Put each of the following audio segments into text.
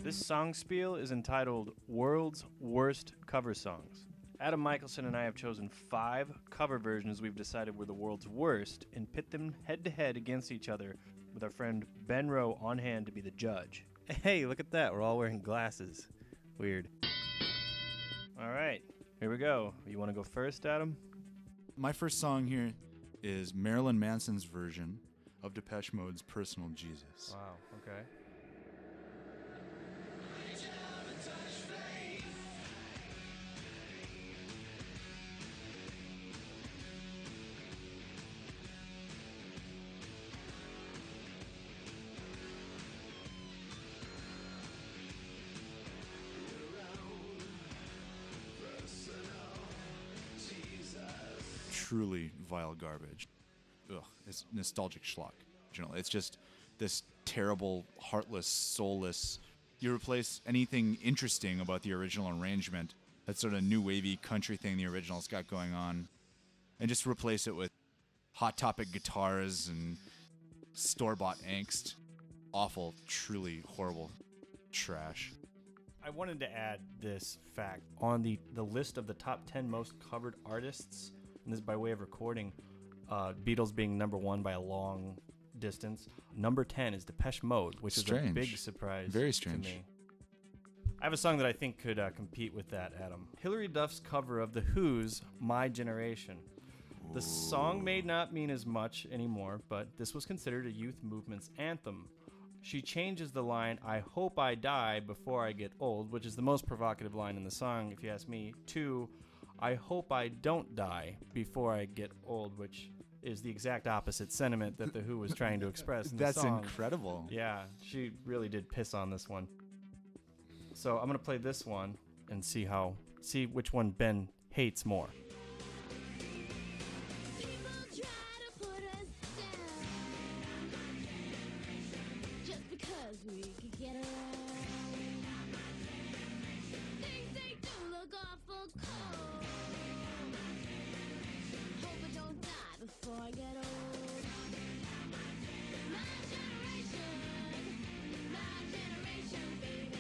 This Songspiel is entitled World's Worst Cover Songs. Adam Michelson and I have chosen 5 cover versions we've decided were the world's worst and pit them head-to-head against each other with our friend Ben Rowe on hand to be the judge. Hey, look at that. We're all wearing glasses. Weird. All right, here we go. You want to go first, Adam? My first song here is Marilyn Manson's version of Depeche Mode's Personal Jesus. Wow, okay. Truly vile garbage. Ugh, it's nostalgic schlock. It's just this terrible, heartless, soulless. You replace anything interesting about the original arrangement, that sort of new wavy country thing the original's got going on, and just replace it with Hot Topic guitars and store-bought angst. Awful, truly horrible trash. I wanted to add this fact. On the list of the top 10 most covered artists, and this is by way of recording, Beatles being number 1 by a long distance. Number 10 is Depeche Mode, which is a big surprise. Very strange. To me. I have a song that I think could compete with that, Adam. Hilary Duff's cover of The Who's My Generation. The song may not mean as much anymore, but this was considered a youth movement's anthem. She changes the line, "I hope I die before I get old," which is the most provocative line in the song, if you ask me, to "I hope I don't die before I get old," which is the exact opposite sentiment that The Who was trying to express in the song. That's incredible. Yeah, she really did piss on this one. So I'm going to play this one and see which one Ben hates more. We could get around. Things they do look awful cold. Hope I don't die before I get old. My generation, baby.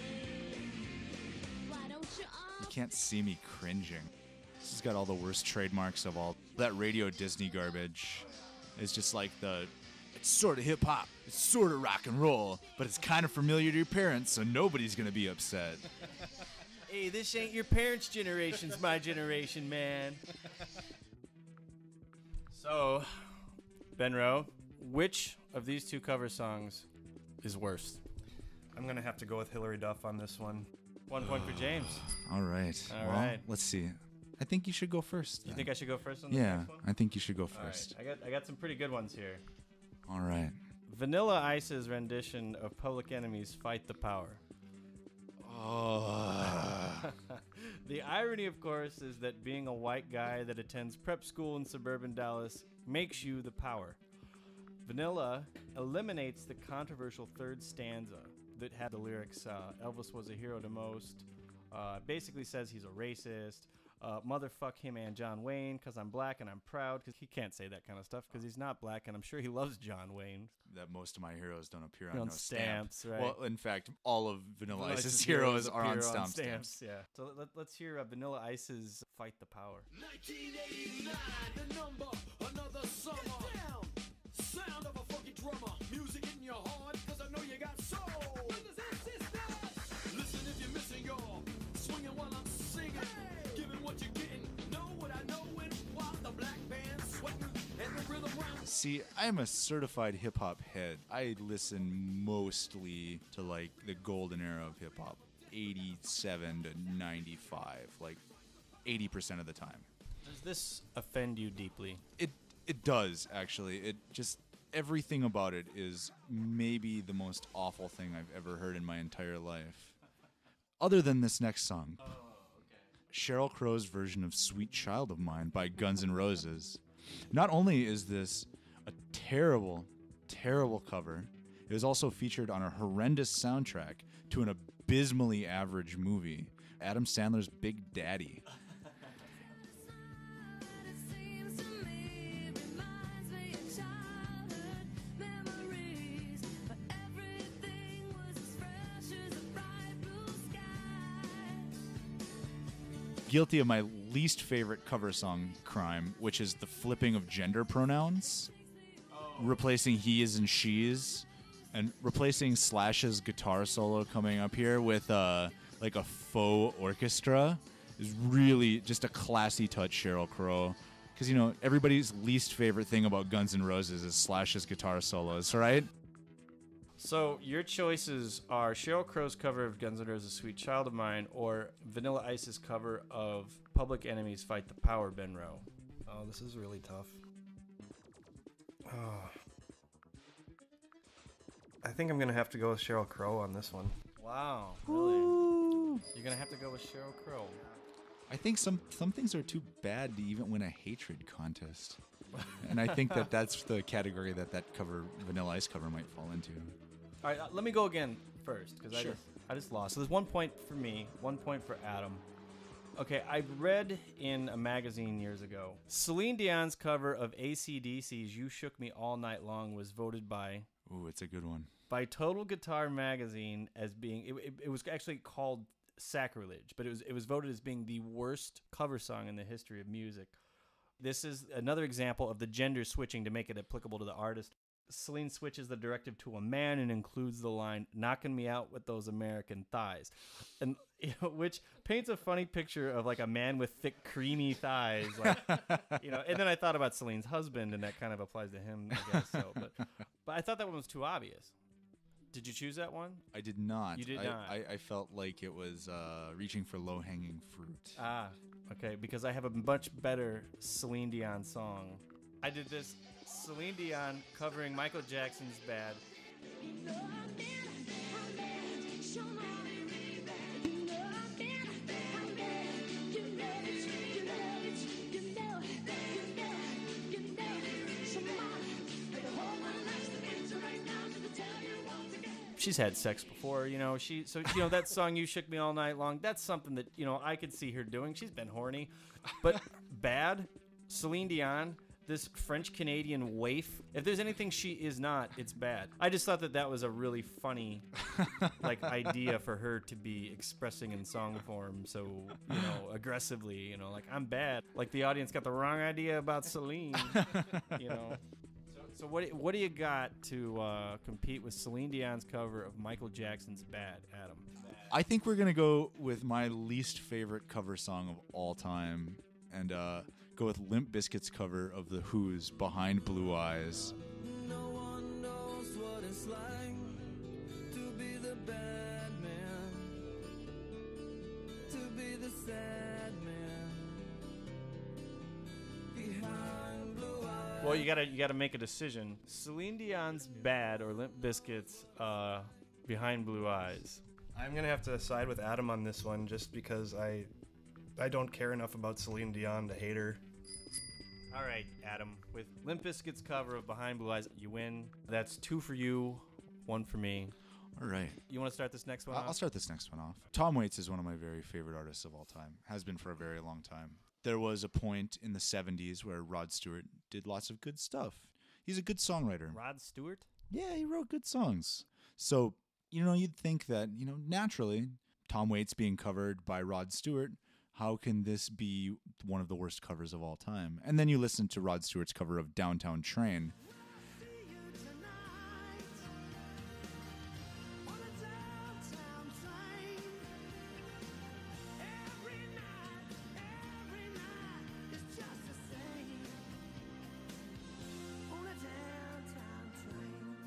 Why don't you all? You can't see me cringing. This has got all the worst trademarks of all. That Radio Disney garbage is just like it's sort of hip-hop, it's sort of rock and roll, but it's kind of familiar to your parents, so nobody's going to be upset. Hey, this ain't your parents' generation's my generation, man. So, Ben Rowe, which of these 2 cover songs is worse? I'm going to have to go with Hilary Duff on this one. 1 point for James. All right. All right. Let's see. I think you should go first. Then. You think I should go first on the next one? Yeah, I think you should go first. All right. I got some pretty good ones here. All right. Vanilla Ice's rendition of Public Enemy's Fight the Power. Oh. The irony, of course, is that being a white guy that attends prep school in suburban Dallas makes you the power. Vanilla eliminates the controversial third stanza that had the lyrics, Elvis was a hero to most, basically says he's a racist, motherfuck him and John Wayne because I'm black and I'm proud, because he can't say that kind of stuff because he's not black, and I'm sure he loves John Wayne. That most of my heroes don't appear on no stamps, stamp. right? Well, in fact, all of Vanilla Ice's heroes are on stamps. Yeah. So let's hear Vanilla Ice's Fight the Power. 1989, the number, another summer. Down, sound of a funky drummer. Music in your heart, because I know you got soul. Listen if you're missing, y'all. Swinging while I'm singing. Hey. Giving what you're getting. Know what I know and while the black band's sweating and the rhythm round. See, I'm a certified hip-hop head. I listen mostly to, like, the golden era of hip-hop. 87 to 95. Like, 80% of the time. Does this offend you deeply? It does, actually. It just... Everything about it is maybe the most awful thing I've ever heard in my entire life. Other than this next song. Oh, okay. Sheryl Crow's version of Sweet Child of Mine by Guns N' Roses. Not only is this a terrible, terrible cover, it was also featured on a horrendous soundtrack to an abysmally average movie, Adam Sandler's Big Daddy. guilty of my least favorite cover song crime, which is the flipping of gender pronouns, replacing he's and she's, and replacing Slash's guitar solo coming up here with like a faux orchestra is really just a classy touch, Sheryl Crow. Because, you know, everybody's least favorite thing about Guns N' Roses is Slash's guitar solos, right? So your choices are Sheryl Crow's cover of Guns N' Roses' Sweet Child of Mine or Vanilla Ice's cover of Public Enemy's Fight the Power, Ben Rowe. Oh, this is really tough. Oh. I think I'm going to have to go with Sheryl Crow on this one. Wow, really? You're going to have to go with Sheryl Crow. I think some things are too bad to even win a hatred contest. And I think that's the category that cover, Vanilla Ice cover, might fall into. All right, let me go again first, because Sure. I just lost. So there's 1 point for me, 1 point for Adam. Okay, I read in a magazine years ago, Celine Dion's cover of AC/DC's You Shook Me All Night Long was voted by Ooh, it's a good one. Total Guitar Magazine as being, it was actually called sacrilege, but it was voted as being the worst cover song in the history of music. This is another example of the gender switching to make it applicable to the artist. Celine switches the directive to a man and includes the line, knocking me out with those American thighs. And which paints a funny picture of like a man with thick, creamy thighs. Like, and then I thought about Celine's husband, and that kind of applies to him, I guess. So, but I thought that one was too obvious. Did you choose that one? I did not. You did not. I felt like it was reaching for low-hanging fruit. Ah, okay, because I have a much better Celine Dion song. I did this Celine Dion covering Michael Jackson's Bad. She's had sex before, that song You Shook Me All Night Long, that's something that, I could see her doing. She's been horny. But Bad, Celine Dion, this French-Canadian waif, if there's anything she is not, it's Bad. I just thought that was a really funny idea for her to be expressing in song form so, aggressively, like, I'm bad. Like, the audience got the wrong idea about Celine, So what do you got to compete with Celine Dion's cover of Michael Jackson's Bad, Adam? I think we're going to go with my least favorite cover song of all time and go with Limp Bizkit's cover of The Who's Behind Blue Eyes. No one knows what it's like to be the bad man, to be the sad man behind blue eyes. Well, you gotta make a decision. Celine Dion's Bad or Limp Bizkit's Behind Blue Eyes? I'm going to have to side with Adam on this one just because I don't care enough about Celine Dion to hate her. All right, Adam. With Limp Bizkit's cover of Behind Blue Eyes, you win. That's 2 for you, 1 for me. All right. You want to start this next one I'll off? start this next one off. Tom Waits is one of my very favorite artists of all time. Has been for a very long time. There was a point in the 70s where Rod Stewart did lots of good stuff. He's a good songwriter. Rod Stewart? Yeah, he wrote good songs. So, you'd think that, naturally, Tom Waits being covered by Rod Stewart, how can this be one of the worst covers of all time? And then you listen to Rod Stewart's cover of Downtown Train.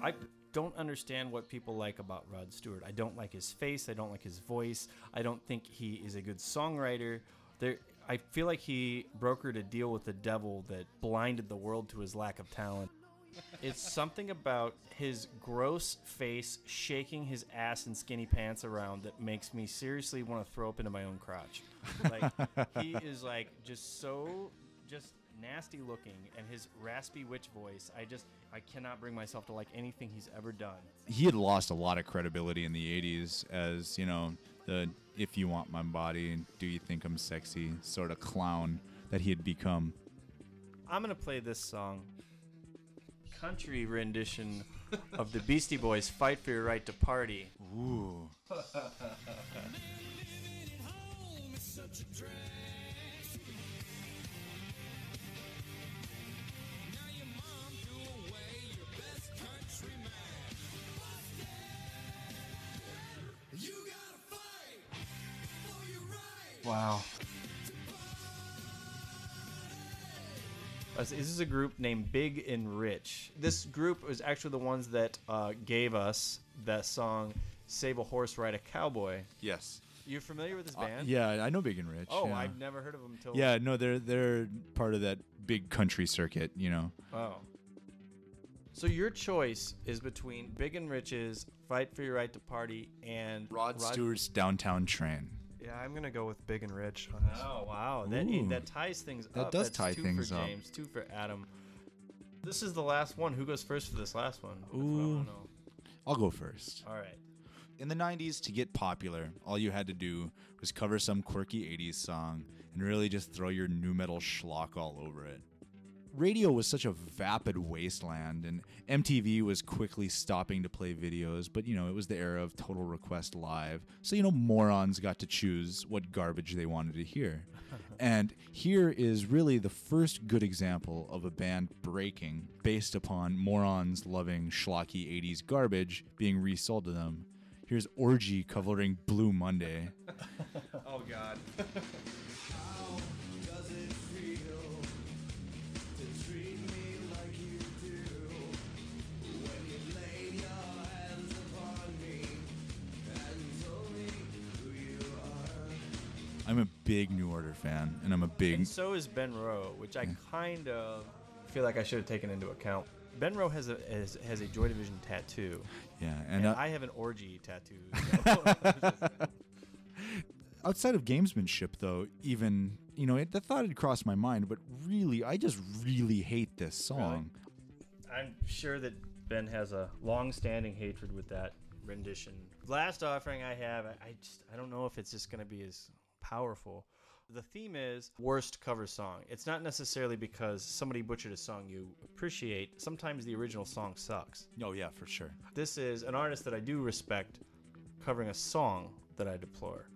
I don't understand what people like about Rod Stewart. I don't like his face. I don't like his voice. I don't think he is a good songwriter. I feel like he brokered a deal with the devil that blinded the world to his lack of talent. It's something about his gross face shaking his ass in skinny pants around that makes me seriously want to throw up into my own crotch. Like, he is just nasty looking, and his raspy witch voice, I cannot bring myself to like anything he's ever done. He had lost a lot of credibility in the 80s as, the if you want my body, do you think I'm sexy sort of clown that he had become. I'm going to play this song, country rendition of the Beastie Boys' Fight for Your Right to Party. Ooh. Living at home is such a drag. Wow. This is a group named Big and Rich. This group was actually the ones that gave us that song, Save a Horse, Ride a Cowboy. Yes. You're familiar with this band? Yeah, I know Big and Rich. Oh, yeah. I've never heard of them until... Yeah, no, they're part of that big country circuit, you know. Oh. So your choice is between Big and Rich's Fight for Your Right to Party and... Rod Stewart's Downtown Train. Yeah, I'm gonna go with Big and Rich on this. Oh, wow. Ooh. That ties things That up. does That's tie two things for up. James, 2 for Adam. This is the last one. Who goes first for this last one? That's what I Ooh. wanna know. I'll go first. All right. In the 90s, to get popular, all you had to do was cover some quirky 80s song and really just throw your nu metal schlock all over it. Radio was such a vapid wasteland, and MTV was quickly stopping to play videos, but, it was the era of Total Request Live, so, morons got to choose what garbage they wanted to hear. And here is really the first good example of a band breaking based upon morons loving schlocky 80s garbage being resold to them. Here's Orgy covering Blue Monday. Oh, God. I'm a big New Order fan, and I'm a big... And so is Ben Rowe, which I kind of feel like I should have taken into account. Ben Rowe has a Joy Division tattoo. Yeah, And and I have an orgy tattoo. So. outside of gamesmanship, though, even, the thought had crossed my mind, but really, I just really hate this song. Really? I'm sure that Ben has a long-standing hatred with that rendition. Last offering I have, I don't know if it's just going to be as powerful. The theme is worst cover song. It's not necessarily because somebody butchered a song you appreciate. Sometimes the original song sucks. Oh, yeah, for sure. This is an artist that I do respect covering a song that I deplore.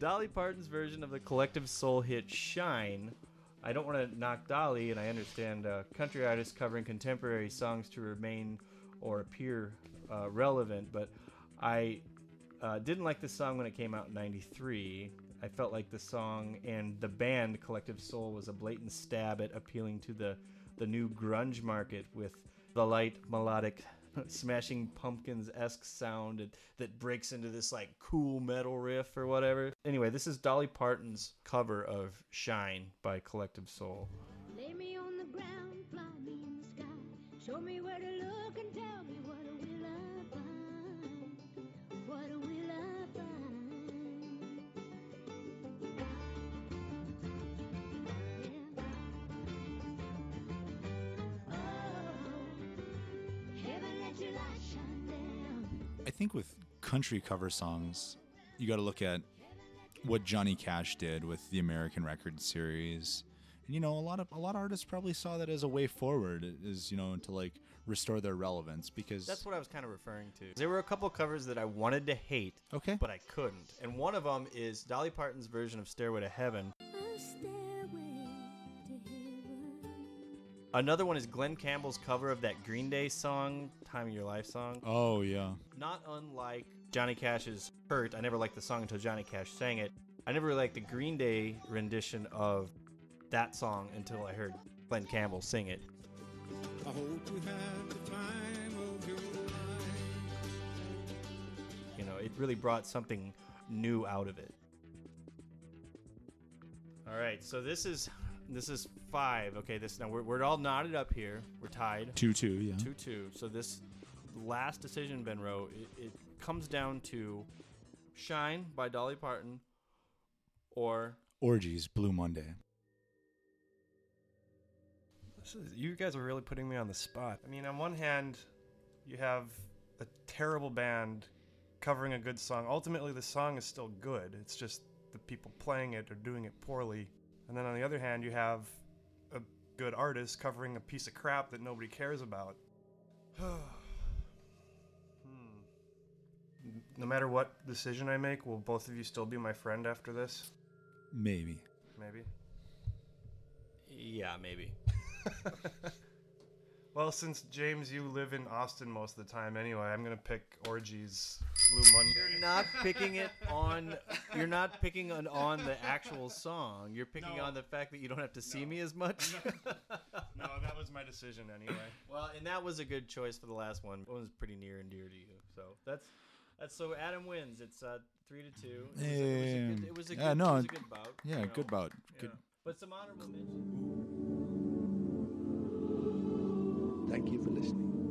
Dolly Parton's version of the Collective Soul hit Shine. I don't want to knock Dolly, and I understand country artists covering contemporary songs to remain or appear relevant, but I didn't like this song when it came out in 93. I felt like the song and the band Collective Soul was a blatant stab at appealing to the new grunge market with the light, melodic, Smashing Pumpkins-esque sound that breaks into this like cool metal riff or whatever. Anyway, this is Dolly Parton's cover of Shine by Collective Soul. Lay me on the ground, fly me in the sky. Show me where to look and tell me what will I find? What will I find? Yeah. Oh, heaven let your light shine down. I think with country cover songs, you got to look at what Johnny Cash did with the American Record series. And, a lot of artists probably saw that as a way forward, to like restore their relevance, because That's what I was kind of referring to. There were a couple covers that I wanted to hate, okay, but I couldn't. And one of them is Dolly Parton's version of Stairway to Heaven. A stairway to heaven. Another one is Glenn Campbell's cover of that Green Day song, Time of Your Life song. oh yeah, Not unlike Johnny Cash's Hurt. I never liked the song until Johnny Cash sang it. I never really liked the Green Day rendition of that song until I heard Glenn Campbell sing it. I hope you have the time of your life. It really brought something new out of it. All right, so this is 5. Okay, now we're all knotted up here. We're tied. 2-2, yeah. 2-2. So this last decision, Ben Rowe, it comes down to Shine by Dolly Parton or Orgies, Blue Monday. You guys are really putting me on the spot. I mean, on one hand, you have a terrible band covering a good song. Ultimately, the song is still good. It's just the people playing it are doing it poorly. And then on the other hand, you have a good artist covering a piece of crap that nobody cares about. No matter what decision I make, will both of you still be my friend after this? Maybe. Maybe. yeah, maybe. Well, since James, you live in Austin most of the time anyway, I'm gonna pick Orgy's Blue Monday. You're not picking it on. You're not picking on the actual song. You're picking No. on the fact that you don't have to see me as much. No, that was my decision anyway. Well, and that was a good choice for the last one. It was pretty near and dear to you. So that's so Adam wins. It's 3-2. It was a good bout. Yeah, you know. good bout. Yeah. Good. But some honorable mentions. Thank you for listening.